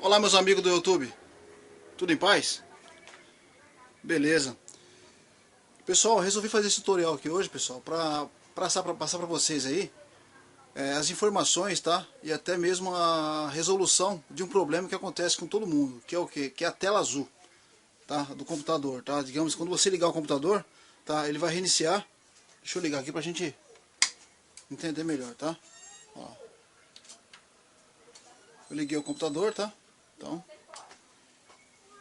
Olá, meus amigos do YouTube, tudo em paz? Beleza. Pessoal, resolvi fazer esse tutorial aqui hoje, pessoal, para passar para vocês aí as informações, tá? E até mesmo a resolução de um problema que acontece com todo mundo, que é o quê? Que é a tela azul, tá? Do computador, tá? Digamos, quando você ligar o computador, tá? Ele vai reiniciar. Deixa eu ligar aqui pra gente entender melhor, tá? Ó. Eu liguei o computador, tá? Então,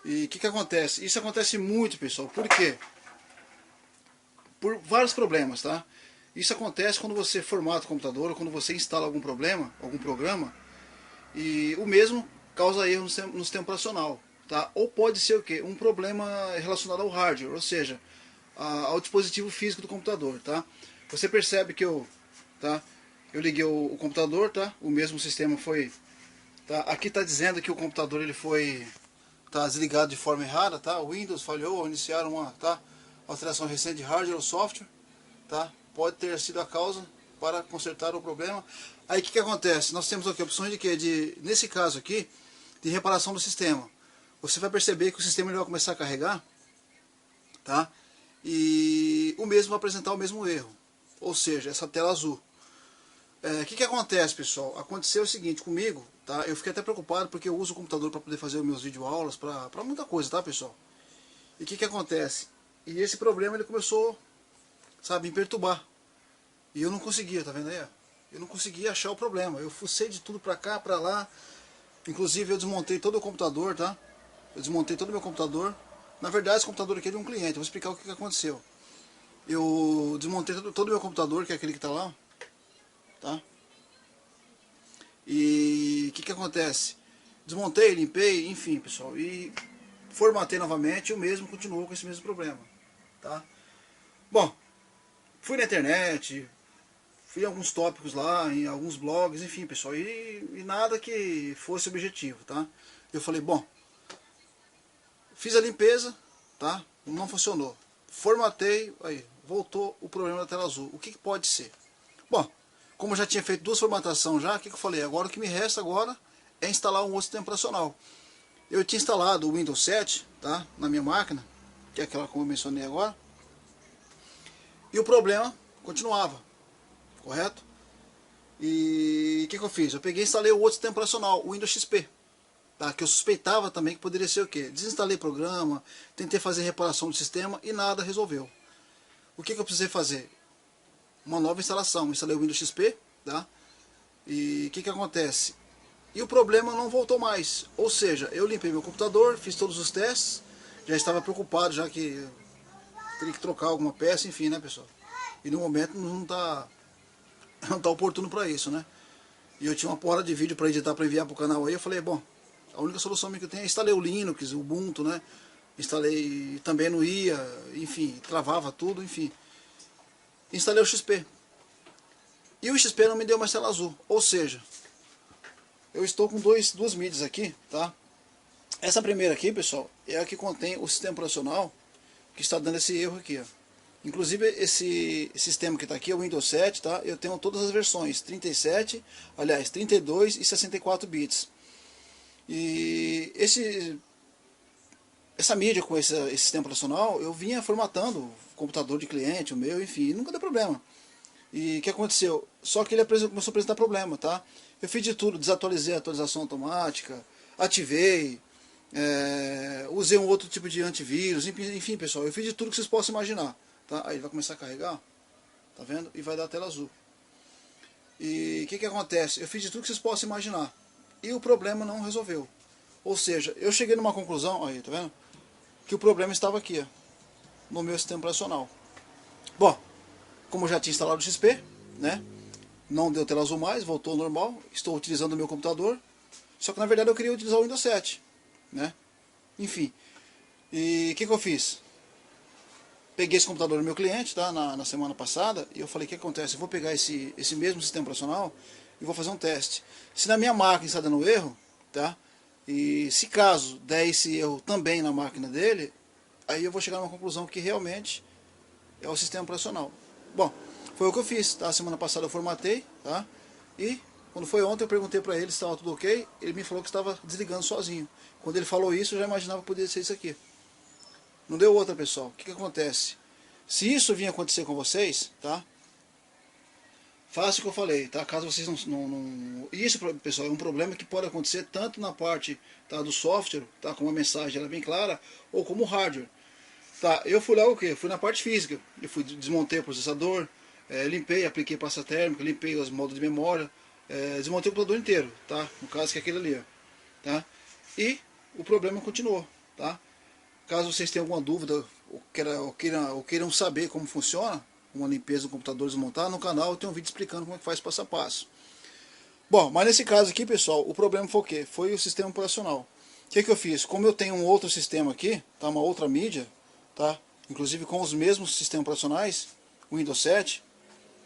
e o que acontece? Isso acontece muito, pessoal. Por quê? Por vários problemas, tá? Isso acontece quando você formata o computador, ou quando você instala algum problema, algum programa, e o mesmo causa erro no sistema operacional, tá? Ou pode ser o quê? Um problema relacionado ao hardware, ou seja, ao dispositivo físico do computador, tá? Você percebe que eu liguei o computador, tá? O mesmo sistema foi, tá? Aqui está dizendo que o computador ele foi desligado de forma errada, tá? O Windows falhou ao iniciar uma, alteração recente de hardware ou software, tá? Pode ter sido a causa para consertar o problema. Aí o que acontece? Nós temos aqui opções de quê? Nesse caso aqui, de reparação do sistema. Você vai perceber que o sistema ele vai começar a carregar, tá? E o mesmo vai apresentar o mesmo erro, ou seja, essa tela azul. O que acontece, pessoal? Aconteceu o seguinte comigo, tá? Eu fiquei até preocupado porque eu uso o computador para poder fazer os meus videoaulas, para muita coisa, tá, pessoal? E o que acontece? E esse problema ele começou, sabe, me perturbar. E eu não conseguia, tá vendo aí? Eu não conseguia achar o problema. Eu fucei de tudo pra cá, pra lá. Inclusive eu desmontei todo o computador, tá? Eu desmontei todo o meu computador. Na verdade esse computador aqui é de um cliente. Eu vou explicar o que aconteceu. Eu desmontei todo o meu computador, que é aquele que tá lá, tá? E o que acontece? Desmontei, limpei, enfim, pessoal. E formatei novamente e o mesmo continuou com esse mesmo problema, tá? Bom, fui na internet, fui em alguns tópicos lá, em alguns blogs, enfim, pessoal, e nada que fosse objetivo, tá? Eu falei, bom, fiz a limpeza, tá? Não funcionou. Formatei, aí, voltou o problema da tela azul. O que pode ser? Bom, como eu já tinha feito duas formatações já, o que eu falei? Agora o que me resta agora é instalar um outro sistema operacional. Eu tinha instalado o Windows 7, tá? Na minha máquina, que é aquela como eu mencionei agora, e o problema continuava, correto? E o que eu fiz? Eu peguei e instalei o outro sistema operacional, o Windows XP, tá? Que eu suspeitava também que poderia ser o quê? Desinstalei programa, tentei fazer reparação do sistema e nada resolveu. O que eu precisei fazer? Uma nova instalação. Instalei o Windows XP, tá? E o que acontece? E o problema não voltou mais. Ou seja, eu limpei meu computador, fiz todos os testes, já estava preocupado, já que teria que trocar alguma peça, enfim, né, pessoal? E no momento não tá oportuno para isso, né? E eu tinha uma porra de vídeo para editar, para enviar para o canal aí. Eu falei, bom, a única solução que eu tenho é instalei o Linux, o Ubuntu, né? Instalei, também não ia, enfim, travava tudo, enfim. Instalei o XP. E o XP não me deu mais tela azul. Ou seja, eu estou com duas mídias aqui, tá? Essa primeira aqui, pessoal, é a que contém o sistema operacional que está dando esse erro aqui, ó. Inclusive esse sistema que está aqui é o Windows 7, tá? Eu tenho todas as versões, 37, aliás, 32 e 64 bits. E essa mídia com esse sistema operacional, eu vinha formatando o computador de cliente, o meu, enfim, nunca deu problema. E o que aconteceu? Só que ele começou a apresentar problema, tá? Eu fiz de tudo, desatualizei a atualização automática, ativei, usei um outro tipo de antivírus, enfim, pessoal, eu fiz de tudo que vocês possam imaginar, tá? Aí vai começar a carregar, tá vendo? E vai dar a tela azul. E o que acontece? Eu fiz de tudo que vocês possam imaginar e o problema não resolveu. Ou seja, eu cheguei numa conclusão, aí, tá vendo? Que o problema estava aqui, ó, no meu sistema operacional. Bom, como eu já tinha instalado o XP, né? Não deu tela azul mais, voltou ao normal. Estou utilizando o meu computador. Só que na verdade eu queria utilizar o Windows 7, né? Enfim. E o que eu fiz? Peguei esse computador do meu cliente, tá? Na semana passada. E eu falei, o que acontece? Eu vou pegar esse mesmo sistema operacional e vou fazer um teste. Se na minha máquina está dando erro, tá? E se caso der esse erro também na máquina dele, aí eu vou chegar a uma conclusão que realmente é o sistema operacional. Bom, foi o que eu fiz, tá? Semana passada eu formatei, tá? E Quando foi ontem eu perguntei para ele se estava tudo ok, ele me falou que estava desligando sozinho. Quando ele falou isso eu já imaginava que poderia ser isso aqui. Não deu outra, pessoal. O que acontece? Se isso vinha acontecer com vocês, tá? Faça o que eu falei, tá? Caso vocês não... Isso, pessoal, é um problema que pode acontecer tanto na parte, tá, do software, tá, com uma mensagem ela é bem clara, ou como hardware. Tá, eu fui lá o quê? Fui na parte física. Eu desmontei o processador, limpei, apliquei pasta térmica, limpei os modos de memória, desmontei o computador inteiro, tá? No caso que é aquele ali, ó, tá? E o problema continuou, tá? Caso vocês tenham alguma dúvida ou queiram saber como funciona uma limpeza do computador desmontar, no canal eu tenho um vídeo explicando como é que faz passo a passo. Bom, mas nesse caso aqui, pessoal, o problema foi o quê? Foi o sistema operacional. O que eu fiz? Como eu tenho um outro sistema aqui, tá, uma outra mídia, tá, inclusive com os mesmos sistemas operacionais, o Windows 7,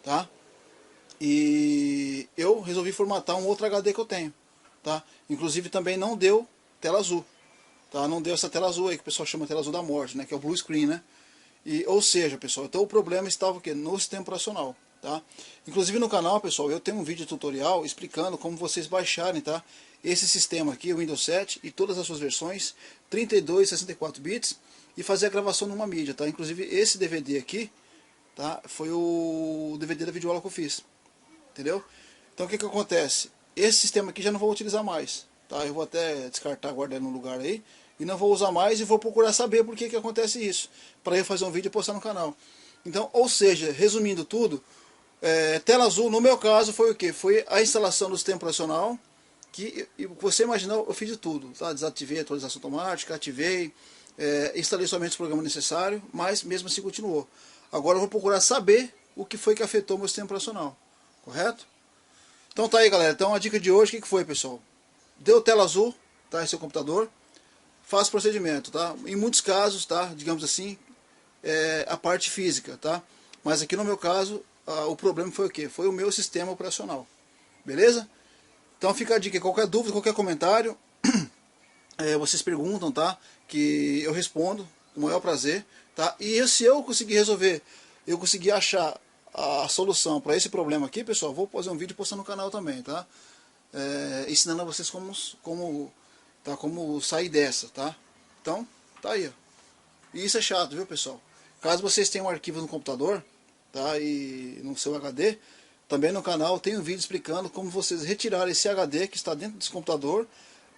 tá, e eu resolvi formatar um outro HD que eu tenho, tá, inclusive também não deu tela azul, tá, não deu essa tela azul aí que o pessoal chama de tela azul da morte, né, que é o blue screen, né. Ou seja, pessoal, então o problema estava o quê? No sistema operacional, tá? Inclusive no canal, pessoal, eu tenho um vídeo tutorial explicando como vocês baixarem, tá, esse sistema aqui, o Windows 7 e todas as suas versões, 32 e 64 bits, e fazer a gravação numa mídia, tá? Inclusive esse DVD aqui, tá, foi o DVD da videoaula que eu fiz, entendeu? Então o que acontece? Esse sistema aqui já não vou utilizar mais, tá? Eu vou até descartar, guardar ele no lugar aí, e não vou usar mais e vou procurar saber por que acontece isso, para eu fazer um vídeo e postar no canal. Então, ou seja, resumindo tudo, tela azul no meu caso foi o que? Foi a instalação do sistema operacional, que você imaginou, eu fiz de tudo, tá? Desativei a atualização automática, ativei, instalei somente os programas necessários, mas mesmo assim continuou. Agora eu vou procurar saber o que foi que afetou o meu sistema operacional, correto? Então tá aí, galera, então a dica de hoje, o que foi, pessoal? Deu tela azul, tá, em seu computador, faça o procedimento, tá? Em muitos casos, tá, digamos assim, a parte física, tá? Mas aqui no meu caso, o problema foi o quê? Foi o meu sistema operacional, beleza? Então fica a dica, qualquer dúvida, qualquer comentário, vocês perguntam, tá? Que eu respondo com o maior prazer, tá? E se eu conseguir resolver, eu conseguir achar a solução para esse problema aqui, pessoal, vou fazer um vídeo postando no canal também, tá? Ensinando a vocês como sair dessa, tá? Então, tá aí, ó. E isso é chato, viu, pessoal? Caso vocês tenham um arquivo no computador, tá? E no seu HD, também no canal tem um vídeo explicando como vocês retirarem esse HD que está dentro desse computador,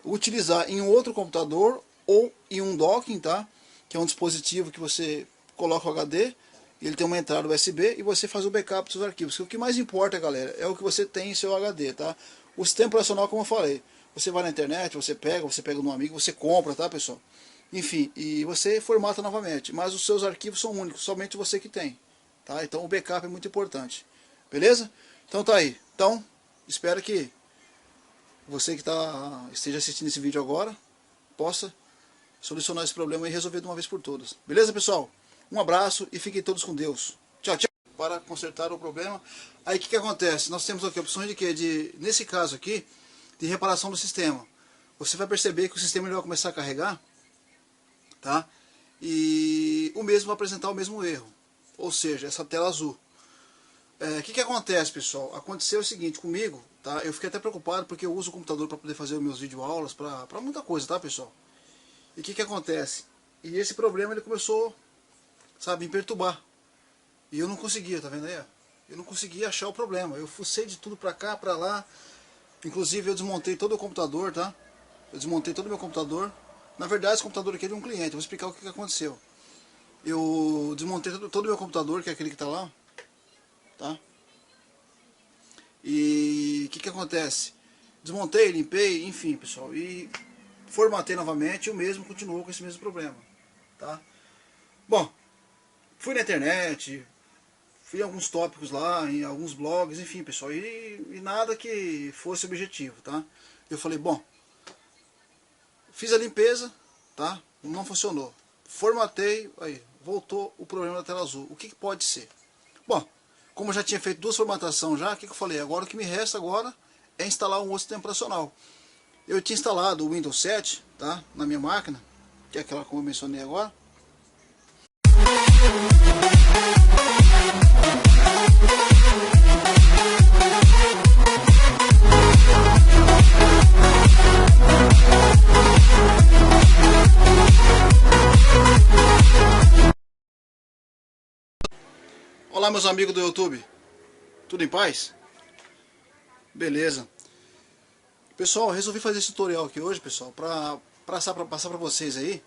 utilizar em um outro computador ou em um docking, tá? Que é um dispositivo que você coloca o HD, ele tem uma entrada USB e você faz o backup dos seus arquivos. O que mais importa, galera, é o que você tem em seu HD, tá? O sistema operacional, como eu falei, você vai na internet, você pega de um amigo, você compra, tá, pessoal? Enfim, e você formata novamente, mas os seus arquivos são únicos, somente você que tem, tá? Então o backup é muito importante, beleza? Então tá aí. Então, espero que você que esteja assistindo esse vídeo agora, possa solucionar esse problema e resolver de uma vez por todas. Beleza, pessoal? Um abraço e fiquem todos com Deus. Tchau, tchau. Para consertar o problema. Aí o que acontece? Nós temos aqui opções de quê? Nesse caso aqui, de reparação do sistema. Você vai perceber que o sistema ele vai começar a carregar, tá? E o mesmo vai apresentar o mesmo erro, ou seja, essa tela azul. O que acontece, pessoal? Aconteceu o seguinte comigo, tá? Eu fiquei até preocupado porque eu uso o computador para poder fazer os meus videoaulas, para muita coisa, tá, pessoal? E o que acontece? E esse problema ele começou, sabe, me perturbar. E eu não conseguia, tá vendo aí? Eu não conseguia achar o problema. Eu fucei de tudo para cá, para lá. Inclusive eu desmontei todo o computador, tá? Eu desmontei todo o meu computador. Na verdade esse computador aqui é de um cliente. Eu vou explicar o que aconteceu. Eu desmontei todo o meu computador, que é aquele que está lá, tá? E o que acontece? Desmontei, limpei, enfim, pessoal. E formatei novamente e o mesmo continuou com esse mesmo problema, tá? Bom, fui na internet, fui em alguns tópicos lá, em alguns blogs, enfim, pessoal, e nada que fosse objetivo, tá? Eu falei, bom, fiz a limpeza, tá? Não funcionou. Formatei, aí, voltou o problema da tela azul. O que pode ser? Bom, como eu já tinha feito 2 formatações já, o que eu falei? Agora o que me resta agora é instalar um outro sistema operacional. Eu tinha instalado o Windows 7, tá? Na minha máquina, que é aquela como eu mencionei agora. meus amigos do YouTube. Tudo em paz? Beleza. Pessoal, resolvi fazer esse tutorial aqui hoje, pessoal, para passar para vocês aí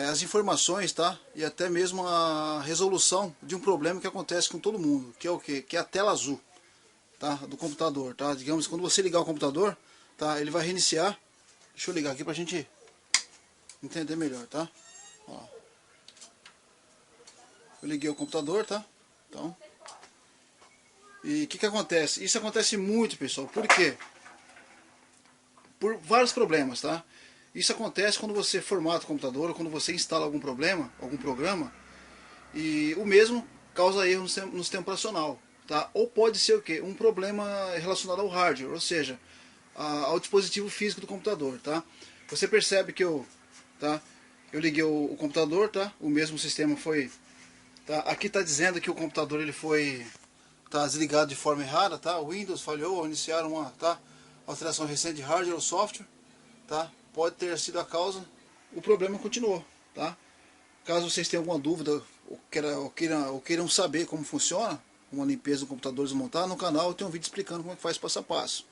as informações, tá? E até mesmo a resolução de um problema que acontece com todo mundo, que é o quê? Que é a tela azul, tá? Do computador, tá? Digamos, quando você ligar o computador, tá? Ele vai reiniciar. Deixa eu ligar aqui pra gente entender melhor, tá? Ó. Eu liguei o computador, tá? Então, e o que acontece? Isso acontece muito, pessoal. Por quê? Por vários problemas, tá? Isso acontece quando você formata o computador, ou quando você instala algum problema, algum programa, e o mesmo causa erro no sistema operacional, tá? Ou pode ser o quê? Um problema relacionado ao hardware, ou seja, ao dispositivo físico do computador, tá? Você percebe que eu liguei o computador, tá? O mesmo sistema foi, tá? Aqui está dizendo que o computador ele foi desligado de forma errada, tá? O Windows falhou ao iniciar uma, alteração recente de hardware ou software, tá? Pode ter sido a causa. O problema continuou, tá? Caso vocês tenham alguma dúvida ou queiram saber como funciona uma limpeza do computador desmontar, no canal eu tenho um vídeo explicando como é que faz passo a passo.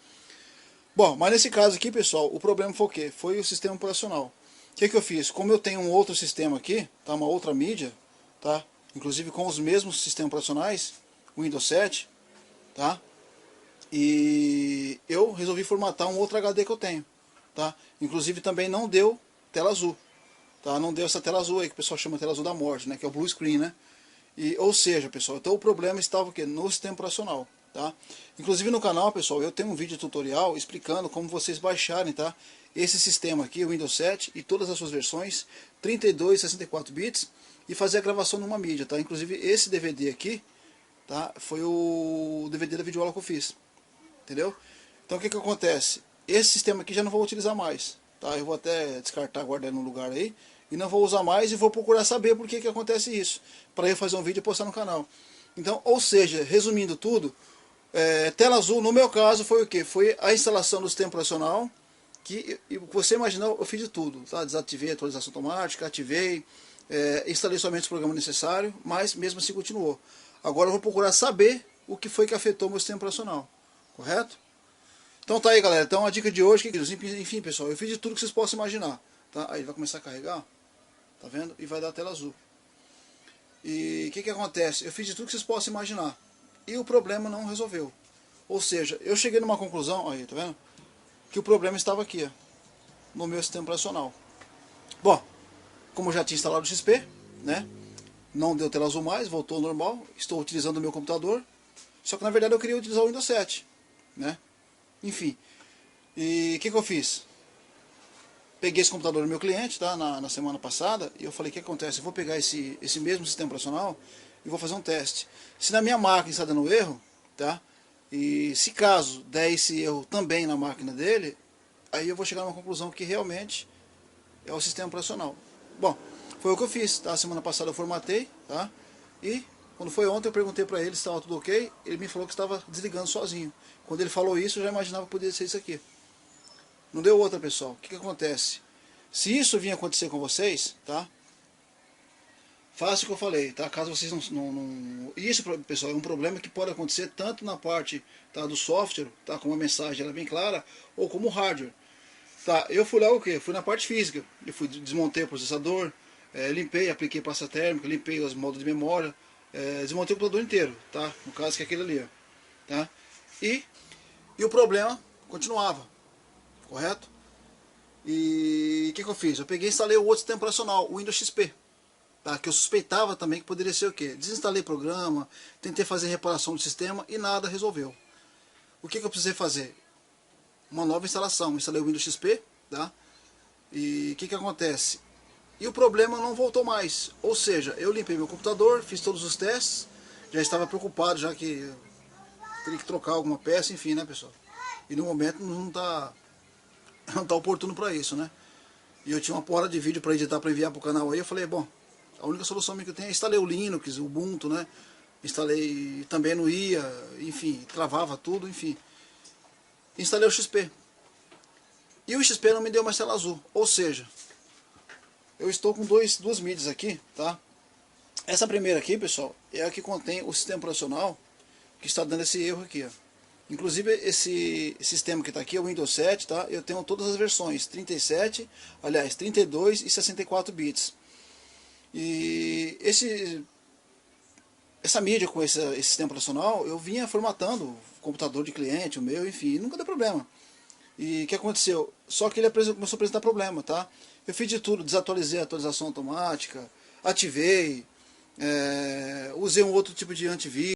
Bom, mas nesse caso aqui, pessoal, o problema foi o quê? Foi o sistema operacional. O que eu fiz? Como eu tenho um outro sistema aqui, tá? Uma outra mídia, tá? Inclusive com os mesmos sistemas operacionais, Windows 7, tá? E eu resolvi formatar um outro HD que eu tenho, tá? Inclusive também não deu tela azul, tá? Não deu essa tela azul aí que o pessoal chama de tela azul da morte, né? Que é o blue screen, né? E, ou seja, pessoal, então o problema estava o quê? No sistema operacional, tá? Inclusive no canal, pessoal, eu tenho um vídeo tutorial explicando como vocês baixarem, tá? Esse sistema aqui, o Windows 7 e todas as suas versões, 32 e 64 bits, e fazer a gravação numa mídia, tá? Inclusive esse DVD aqui, tá? Foi o DVD da videoaula que eu fiz, entendeu? Então o que acontece? Esse sistema aqui já não vou utilizar mais, tá? Eu vou até descartar, guardar ele no lugar aí, e não vou usar mais e vou procurar saber por que acontece isso, para eu fazer um vídeo e postar no canal. Então, ou seja, resumindo tudo, tela azul no meu caso foi o que? Foi a instalação do sistema operacional, que você imaginou, eu fiz de tudo, tá? Desativei a atualização automática, ativei, instalei somente os programas necessários, mas mesmo assim continuou. Agora eu vou procurar saber o que foi que afetou o meu sistema operacional, correto? Então tá aí, galera, então a dica de hoje, enfim, pessoal, eu fiz de tudo que vocês possam imaginar, tá? Aí vai começar a carregar, tá vendo? E vai dar a tela azul. E o que acontece? Eu fiz de tudo que vocês possam imaginar, e o problema não resolveu. Ou seja, eu cheguei numa conclusão, aí, tá vendo? Que o problema estava aqui, ó, no meu sistema operacional. Bom, como eu já tinha instalado o XP, né? Não deu tela azul mais, voltou ao normal. Estou utilizando o meu computador. Só que na verdade eu queria utilizar o Windows 7, né? Enfim. E o que eu fiz? Peguei esse computador do meu cliente, tá? Na semana passada. E eu falei, o que acontece? Eu vou pegar esse mesmo sistema operacional e vou fazer um teste. Se na minha máquina está dando erro, tá? E se caso der esse erro também na máquina dele, aí eu vou chegar a uma conclusão que realmente é o sistema operacional. Bom, foi o que eu fiz, tá? Semana passada eu formatei, tá? E quando foi ontem eu perguntei para ele se estava tudo ok, ele me falou que estava desligando sozinho. Quando ele falou isso, eu já imaginava que poderia ser isso aqui. Não deu outra, pessoal. O que acontece? Se isso vinha acontecer com vocês, tá? Faça o que eu falei, tá? Caso vocês não... Isso, pessoal, é um problema que pode acontecer tanto na parte, tá, do software, tá? Com uma mensagem ela é bem clara, ou como hardware. Tá, eu fui lá o que? Fui na parte física. Eu fui, desmontei o processador, limpei, apliquei pasta térmica, limpei os modos de memória, desmontei o computador inteiro, tá? No caso que é aquele ali, ó, tá? E o problema continuava, correto? E o que eu fiz? Eu peguei e instalei o outro sistema operacional, o Windows XP, tá? Que eu suspeitava também que poderia ser o quê? Desinstalei o programa, tentei fazer reparação do sistema e nada resolveu. O que eu precisei fazer? Uma nova instalação. Instalei o Windows XP, tá? E o que acontece? E o problema não voltou mais. Ou seja, eu limpei meu computador, fiz todos os testes, já estava preocupado, já que teria que trocar alguma peça, enfim, né, pessoal? E no momento não tá oportuno para isso, né? E eu tinha uma porra de vídeo para editar, para enviar para o canal aí, eu falei, bom, a única solução que eu tenho é instalei o Linux, o Ubuntu, né? Instalei, também não ia, enfim, travava tudo, enfim. Instalei o XP. E o XP não me deu mais tela azul. Ou seja, eu estou com duas mídias aqui, tá? Essa primeira aqui, pessoal, é a que contém o sistema operacional que está dando esse erro aqui, ó. Inclusive esse sistema que está aqui é o Windows 7, tá? Eu tenho todas as versões, 37, aliás, 32 e 64 bits. E essa mídia com esse sistema operacional, eu vinha formatando o computador de cliente, o meu, enfim, nunca deu problema. E o que aconteceu? Só que ele começou a apresentar problema, tá? Eu fiz de tudo, desatualizei a atualização automática, ativei, usei um outro tipo de antivírus,